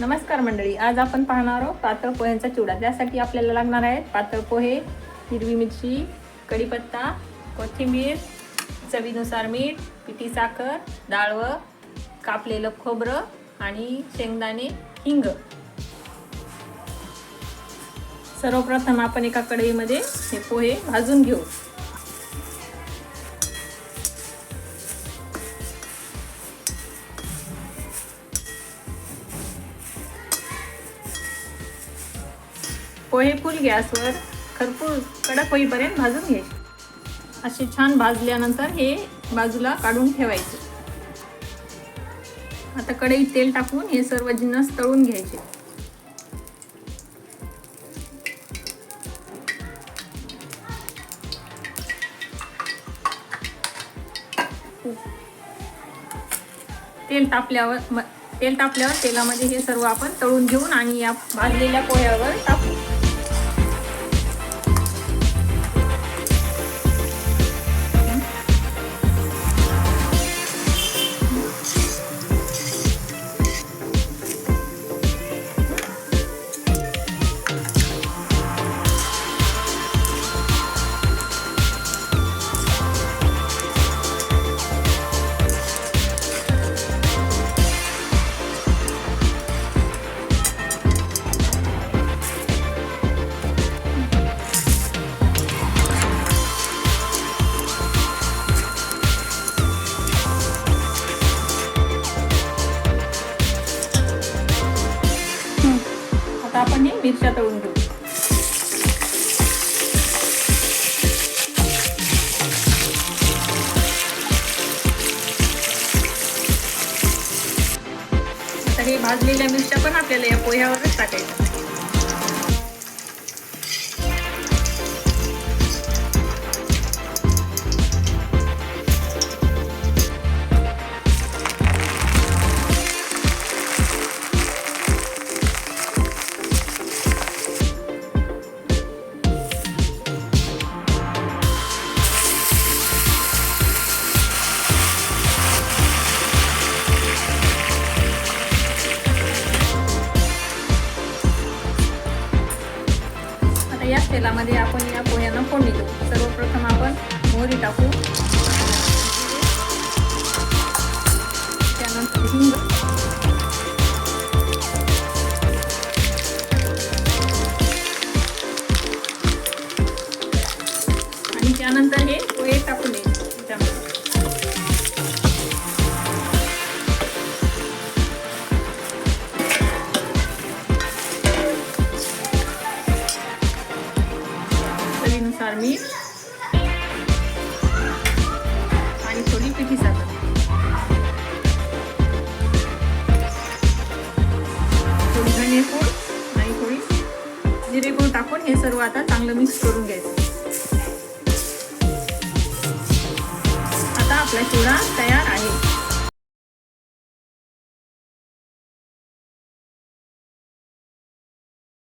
नमस्कार मंडळी, आज आपण पाहणार आहोत पातळ पोह्यांचा चिवडा। त्यासाठी आपल्याला लागणार आहेत पातळ पोहे, हिरवी मिरची, कढीपत्ता, कोथिंबीर, चवीनुसार मीठ, पिठी साखर, डाळ, कापलेलं खोबरं आणि शेंगदाणे, हिंग। सर्वप्रथम आपण एका कढईमध्ये हे पोहे भाजून घेऊ। पोहे फुल गॅसवर खरपूस कडक होईपर्यंत भाजून घ्यायचे। असे छान भाजल्यानंतर हे बाजूला काढून ठेवायचे। आता कढईत तेल टाकून हे सर्व जिन्नस तळून घ्यायचे। तेल तापल्यावर तेलामध्ये हे सर्व आपण तळून घेऊन आणि या भाजलेल्या पोह्यावर टाकू। आता आपण हे मिरच्या तळून घेऊ। आता हे भाजलेल्या मिरच्या पण आपल्याला या पोह्यावरच टाकायच्या। या तेलामध्ये आपण या पोह्यांना फोडणी देऊ। सर्वप्रथम आपण मोहरी टाकू, त्यानंतर हिंग, आणि त्यानंतर हे पोहे टाकून द्यायचे। चवीनुसार मीठ आणि थोडी पिठी साखर, थोडी धनेपूड आणि थोडी जिरेपूड टाकून हे सर्व आता चांगलं मिक्स करून घ्यायचं। आता आपला चिवडा तयार आहे।